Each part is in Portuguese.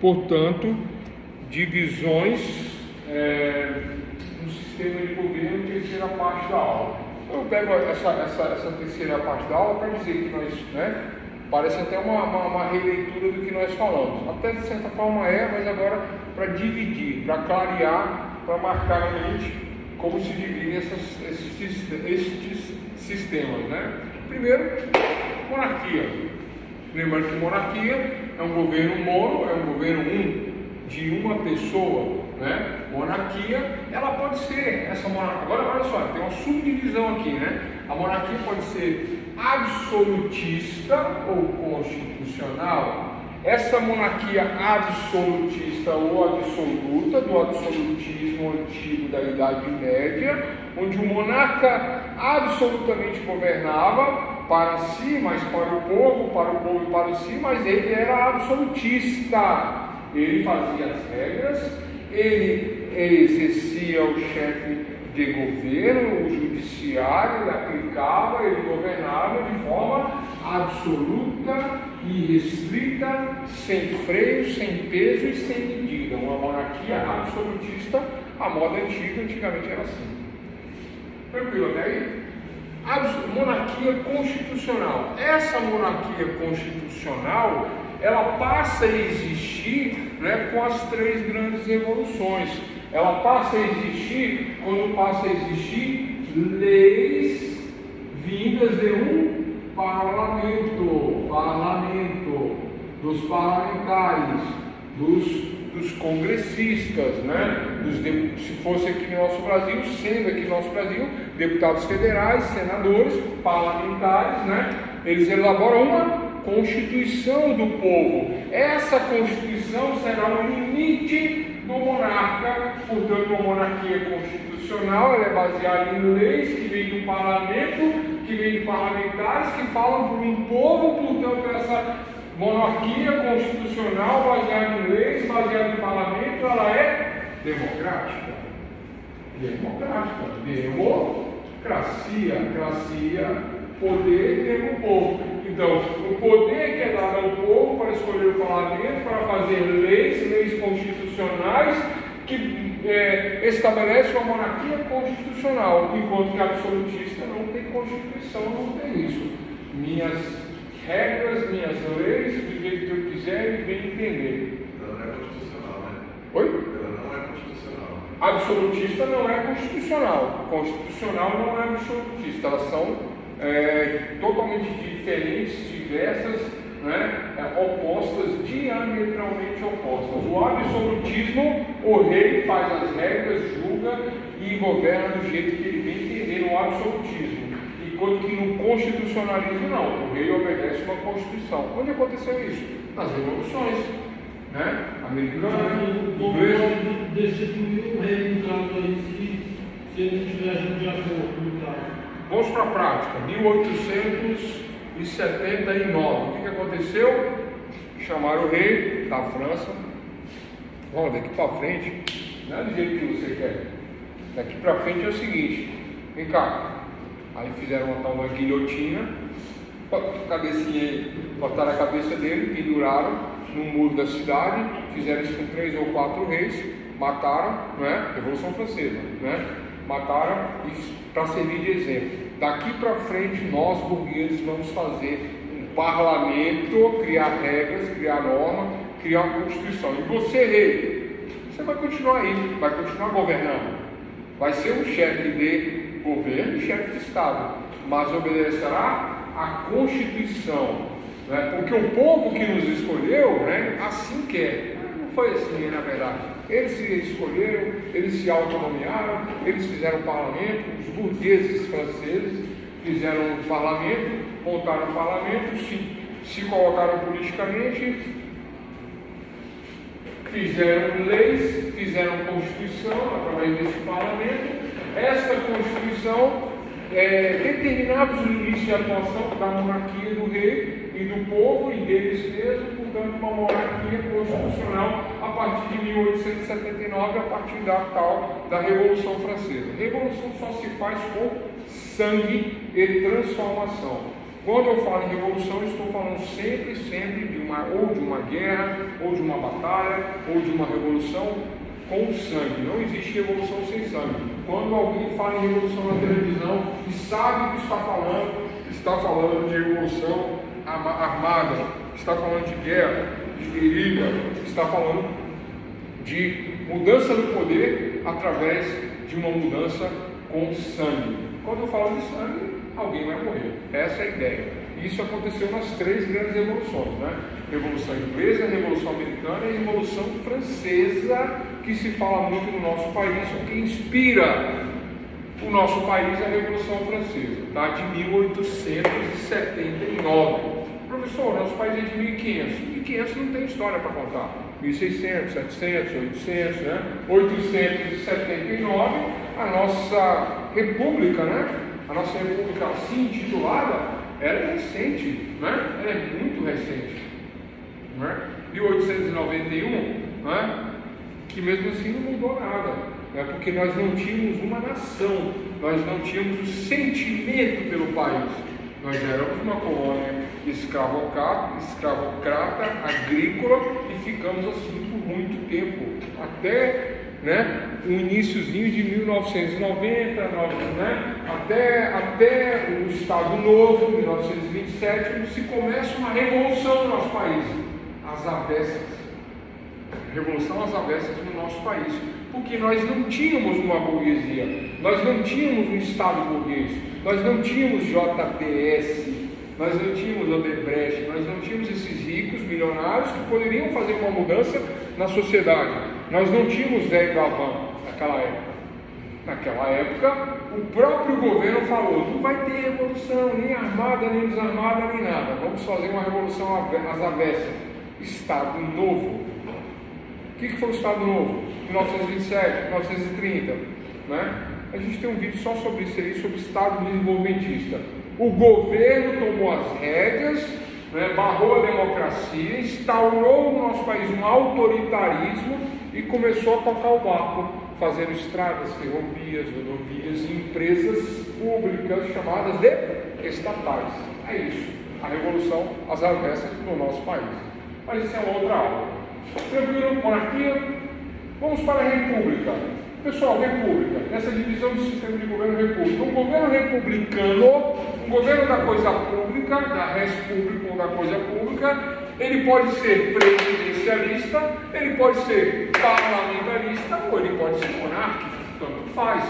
portanto, divisões no sistema de governo, terceira parte da aula. Eu pego essa terceira parte da aula para dizer que nós, parece até uma releitura do que nós falamos. Até de certa forma mas agora para dividir, para clarear, para marcar a mente como se dividem estes sistemas, Primeiro, monarquia. Lembrando que monarquia é um governo mono, é um governo de uma pessoa, Monarquia, ela pode ser essa monarquia. Agora olha só, tem uma subdivisão aqui, A monarquia pode ser absolutista ou constitucional. Essa monarquia absolutista ou absoluta, do absolutismo antigo da Idade Média, onde o monarca absolutamente governava para si, mas para o povo e para si, mas ele era absolutista. Ele fazia as regras, ele exercia o chefe de governo, o judiciário, ele aplicava, ele governava de forma absoluta e restrita, sem freio, sem peso e sem medida. Uma monarquia absolutista, a moda antigamente era assim. Tranquilo até aí? Monarquia constitucional. Essa monarquia constitucional, ela passa a existir com as três grandes revoluções. Ela passa a existir quando passa a existir leis vindas de um parlamento, dos parlamentares, dos congressistas, se fosse aqui no nosso Brasil, sendo aqui no nosso Brasil, deputados federais, senadores, parlamentares, eles elaboram uma Constituição do povo. Essa Constituição será o limite do monarca. Portanto, a monarquia constitucional ela é baseada em leis que vêm do parlamento, que vêm de parlamentares, que falam por um povo. Portanto, essa monarquia constitucional baseada em leis, baseada em parlamento, ela é democrática. Democracia, poder do povo. Então, o poder que é dado ao povo para escolher o parlamento, para fazer leis constitucionais que estabelecem uma monarquia constitucional, enquanto que a absolutista não tem constituição, não tem isso. Minhas regras, minhas leis, do jeito que eu quiser e bem entender. Ela não é constitucional, Oi? Ela não é constitucional. Absolutista não é constitucional. Constitucional não é absolutista. Elas são totalmente diferentes, diversas, opostas, diametralmente opostas. O absolutismo, o rei faz as regras, julga e governa do jeito que ele bem entender no absolutismo. Enquanto que no constitucionalismo não, o rei obedece uma constituição. Onde aconteceu isso? Nas revoluções, americanas. O governo destituiu o rei, no caso aí, se ele estiver agindo de acordo, no caso. Vamos para a prática. 1879. O que aconteceu? Chamaram o rei da França. Vamos daqui para frente. Não é do jeito que você quer. Daqui para frente é o seguinte. Vem cá. Aí fizeram uma guilhotina. Cabecinha aí. Cortaram a cabeça dele, penduraram no muro da cidade. Fizeram isso com 3 ou 4 reis. Mataram, Revolução Francesa, Mataram para servir de exemplo. Daqui para frente, nós burgueses vamos fazer um parlamento, criar regras, criar norma, criar uma constituição. E você, rei, você vai continuar aí, vai continuar governando. Vai ser um chefe de governo e chefe de Estado, mas obedecerá à Constituição, porque o povo que nos escolheu, assim quer. Não foi assim, na verdade. Eles se escolheram, eles se autonomearam, eles fizeram parlamento, os burgueses franceses fizeram um parlamento, montaram um parlamento, se colocaram politicamente, fizeram leis, fizeram constituição através desse parlamento. Essa constituição determinava os limites de atuação da monarquia do rei e do povo e deles mesmos, portanto, uma monarquia constitucional a partir de 1879, a partir da Revolução Francesa. A Revolução só se faz com sangue e transformação. Quando eu falo em revolução, eu estou falando sempre de uma guerra, ou de uma batalha, ou de uma revolução com sangue. Não existe revolução sem sangue. Quando alguém fala em revolução na televisão e sabe o que está falando de revolução armada, está falando de guerra, de guerrilha, está falando de mudança do poder através de uma mudança com sangue. Quando eu falo de sangue, alguém vai morrer. Essa é a ideia. Isso aconteceu nas 3 grandes revoluções, né? Revolução Inglesa, Revolução Americana e Revolução Francesa, que se fala muito no nosso país, o que inspira o nosso país é a Revolução Francesa, tá? De 1879. Professor, nosso país é de 1500. 1500 não tem história para contar. 1600, 700, 800, né? 879, a nossa república, né? A nossa república assim intitulada, ela é recente, né? Ela é muito recente, né? 1891, né? Que mesmo assim não mudou nada, né? Porque nós não tínhamos uma nação, nós não tínhamos o sentimento pelo país. Nós éramos uma colônia escravocrata, agrícola, e ficamos assim por muito tempo, até, né, o iniciozinho de 1990, né, até o Estado Novo, 1927, onde se começa uma revolução no nosso país, às avessas. Revolução às avessas no nosso país, porque nós não tínhamos uma burguesia, nós não tínhamos um Estado burguês, nós não tínhamos JBS, nós não tínhamos Odebrecht, nós não tínhamos esses ricos milionários que poderiam fazer uma mudança na sociedade. Nós não tínhamos Zé Gavan naquela época. Naquela época, o próprio governo falou: não vai ter revolução, nem armada, nem desarmada, nem nada. Vamos fazer uma revolução às avessas. Estado Novo. O que foi o Estado Novo? 1927, 1930, né? A gente tem um vídeo só sobre isso aí, sobre o Estado desenvolvimentista. O governo tomou as rédeas, né, barrou a democracia, instaurou no nosso país um autoritarismo e começou a tocar o barco, fazendo estradas, ferrovias, rodovias e empresas públicas chamadas de estatais. É isso, a revolução às avessas no nosso país. Mas isso é uma outra aula. Tranquilo, monarquia? Vamos para a república. Pessoal, república, essa divisão do sistema de governo república. Um governo republicano, um governo da coisa pública, da res pública ou da coisa pública, ele pode ser presidencialista, ele pode ser parlamentarista ou ele pode ser monárquico, tanto faz.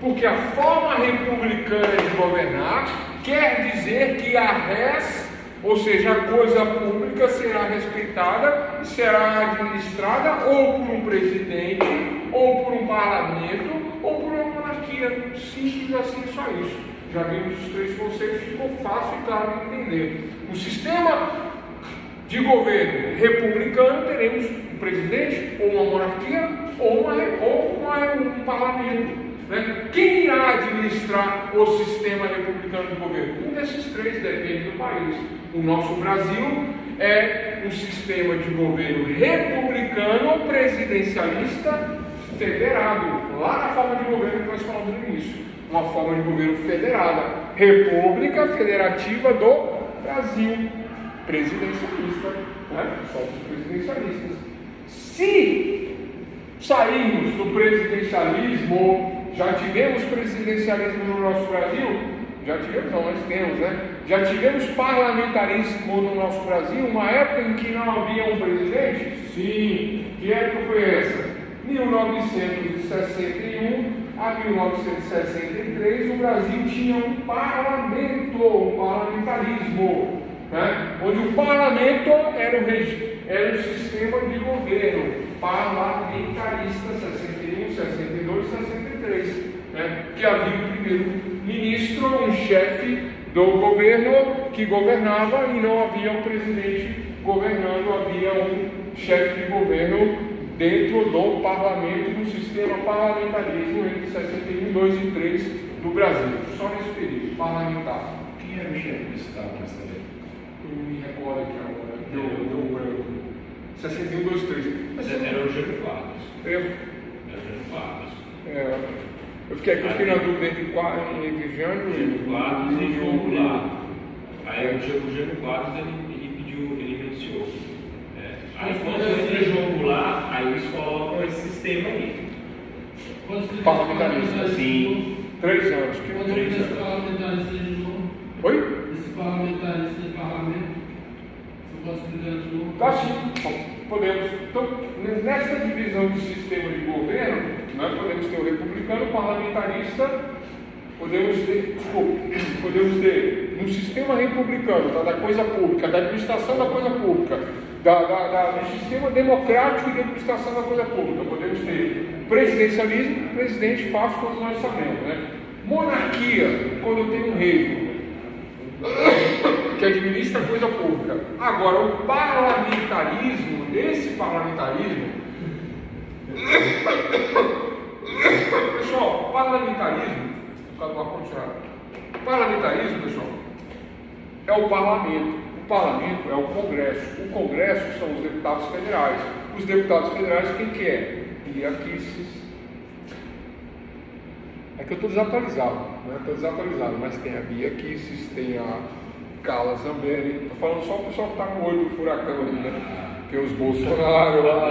Porque a forma republicana de governar quer dizer que a res, ou seja, a coisa pública, será respeitada e será administrada ou por um presidente, ou por um parlamento, ou por uma monarquia. Simples assim, só isso. Já vimos os 3 conceitos, ficou fácil e claro de entender. O sistema de governo republicano, teremos um presidente, ou uma monarquia, ou um parlamento. Né? Quem irá administrar o sistema republicano de governo? Um desses 3 depende do país. O nosso Brasil é um sistema de governo republicano, presidencialista, federado. Lá na forma de governo que nós falamos no início. Uma forma de governo federada. República Federativa do Brasil. Presidencialista. Né? Somos presidencialistas. Se sairmos do presidencialismo, já tivemos presidencialismo no nosso Brasil? Já tivemos, não, nós temos, né? Já tivemos parlamentarismo no nosso Brasil, uma época em que não havia um presidente? Sim. Que época foi essa? 1961 a 1963, o Brasil tinha um parlamento, um parlamentarismo, né? Onde o parlamento era o sistema de governo parlamentarista, 61, 62, 63, né? Que havia um primeiro-ministro, um chefe do governo que governava e não havia um presidente governando, havia um chefe de governo dentro do parlamento, do sistema parlamentarismo entre 61, 2 e 3 do Brasil, só nesse período parlamentar. Quem era o chefe do Estado nessa época? Eu não me recordo aqui agora, deu branco. 61, 2, 3. Era o Jânio Quadros. Era o Jânio Quadros. Eu fiquei na dúvida entre Jânio Quadros e João Goulart. Aí o Jânio Quadros ele pediu, ele renunciou. Aí quando entra jogo lá, aí eles colocam esse sistema aí. Parlamentarista. Sim. 3 anos. Quando esse parlamentarista de novo, Oi? esse parlamentarista de parlamento, você pode explicar de novo? Tá sim, podemos. Então, nessa divisão de sistema de governo, nós podemos ter o republicano, o parlamentarista, podemos ter no sistema republicano, tá, da coisa pública, da administração da coisa pública, do sistema democrático de administração da coisa pública, podemos ter presidencialismo, o presidente faz como nós sabemos, né? Monarquia, quando eu tenho um rei que administra a coisa pública. Agora, o parlamentarismo, esse parlamentarismo, pessoal, parlamentarismo, parlamentarismo, pessoal, é o parlamento. O parlamento é o Congresso. O Congresso são os deputados federais. Os deputados federais, quem que é? Bia Kicis. É que eu estou desatualizado, né? Estou desatualizado, mas tem a Bia Kicis, tem a Carla Zambelli. Estou falando só o pessoal que está com o olho do furacão ali, né? Tem os Bolsonaro lá,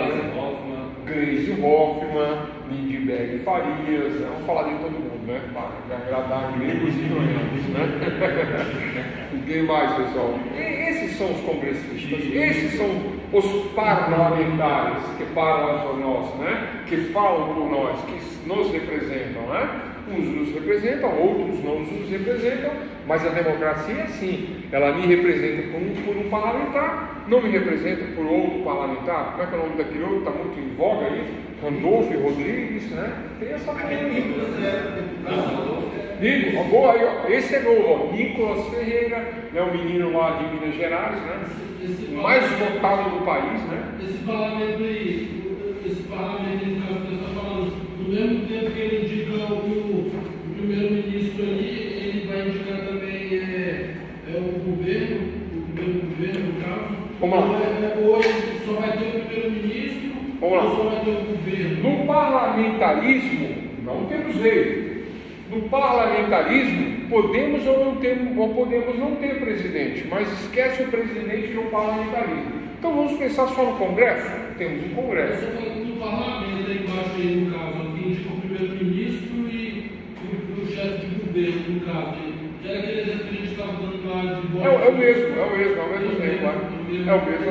Gleisi Hoffmann, Lindbergh Farias, né? Vamos falar de todo mundo, né? Para agradar gregos e troianos, né? Quem mais, pessoal? Esses são os congressistas, esses são os parlamentares que falam por nós, né? Que falam por nós, que nos representam, né? Uns nos representam, outros não nos representam, mas a democracia é assim, ela me representa por um parlamentar, não me representa por outro parlamentar. Como é que é o nome daquele outro? Está muito em voga aí? Randolfo Rodrigues, né? Tem essa polêmica. Boa aí, ó. Esse é novo, ó. Nicolas Ferreira, né? O menino lá de Minas Gerais, né? O mais votado do país, né? Esse parlamento aí, no caso que você está falando, no mesmo tempo que ele indica o primeiro-ministro ali, ele vai indicar também o primeiro governo, no caso. Vamos lá. Ou ele só vai ter o primeiro-ministro, ou só vai ter o governo. No parlamentarismo, não temos lei. No parlamentarismo, podemos ou podemos não ter presidente, mas esquece o presidente no parlamentarismo. Então vamos pensar só no Congresso? Temos um Congresso. No parlamento, aí embaixo, aí, no caso, aqui indica o primeiro-ministro e o chefe de governo, no caso. Que era aquele exemplo que a gente estava dando lá de boa. É o mesmo exemplo, é o mesmo.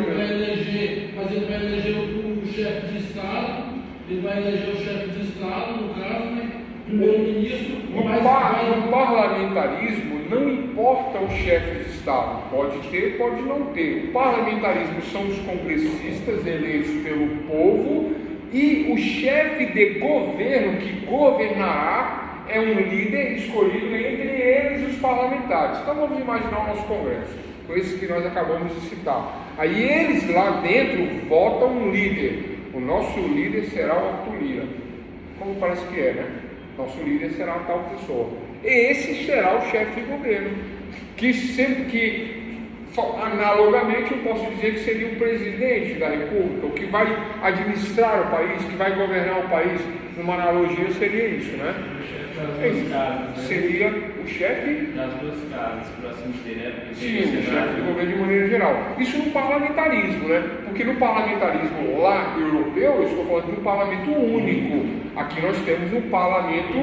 Mas ele vai eleger o chefe de Estado, ele vai eleger o chefe de Estado, no caso, né? Primeiro-ministro. No parlamentarismo não importa o chefe de Estado, pode ter, pode não ter. O parlamentarismo são os congressistas eleitos pelo povo e o chefe de governo que governará é um líder escolhido entre eles e os parlamentares. Então vamos imaginar o nosso Congresso, com esse que nós acabamos de citar. Aí eles lá dentro votam um líder. O nosso líder será o Arthur Lira, como parece que é, né? Nosso líder será tal pessoa. Esse será o chefe de governo, que analogamente eu posso dizer que seria o presidente da República, o que vai administrar o país, que vai governar o país. Numa analogia seria isso, né? Seria o chefe das duas casas, por assim dizer, né? Sim, o chefe de governo de maneira geral. Isso no parlamentarismo, né? Porque no parlamentarismo lá europeu, eu estou falando de um parlamento único. Aqui nós temos um parlamento,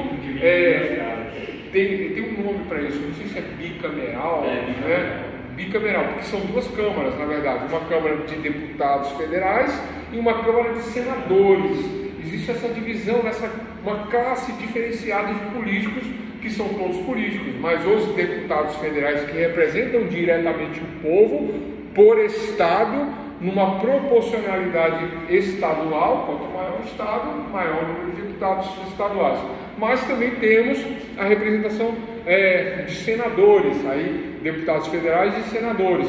tem um nome para isso, não sei se é bicameral, né? Bicameral, porque são duas câmaras, na verdade, uma Câmara de Deputados Federais e uma Câmara de Senadores. Existe essa divisão, uma classe diferenciada de políticos, que são todos políticos, mas os deputados federais que representam diretamente o povo, por Estado, numa proporcionalidade estadual, quanto maior o Estado, maior o número de deputados estaduais. Mas também temos a representação de senadores, aí, deputados federais e senadores,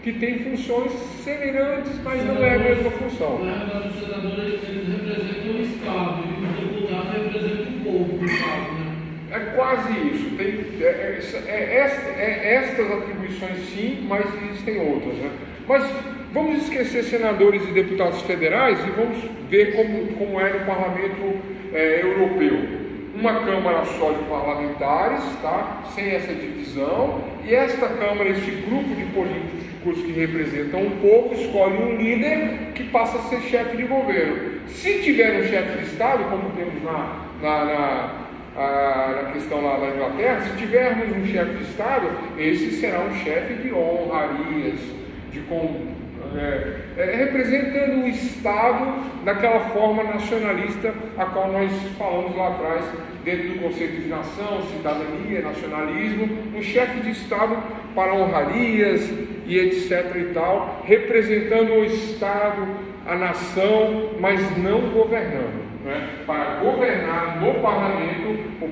que têm funções semelhantes, mas não é a mesma função. Na verdade, os senadores eles representam o Estado e os deputados representam o povo do Estado, né? É quase isso. Estas atribuições sim, mas existem outras, né? Mas vamos esquecer senadores e deputados federais e vamos ver como é no parlamento europeu. uma Câmara só de parlamentares, tá? Sem essa divisão, e esta Câmara, este grupo de políticos que representam o povo, escolhe um líder que passa a ser chefe de governo. Se tiver um chefe de Estado, como temos na questão lá da Inglaterra, se tivermos um chefe de Estado, esse será um chefe de honrarias, representando o Estado daquela forma nacionalista a qual nós falamos lá atrás, dentro do conceito de nação, cidadania, nacionalismo, um chefe de Estado para honrarias e etc e tal, representando o Estado, a nação, mas não governando, né? Para governar no parlamento, o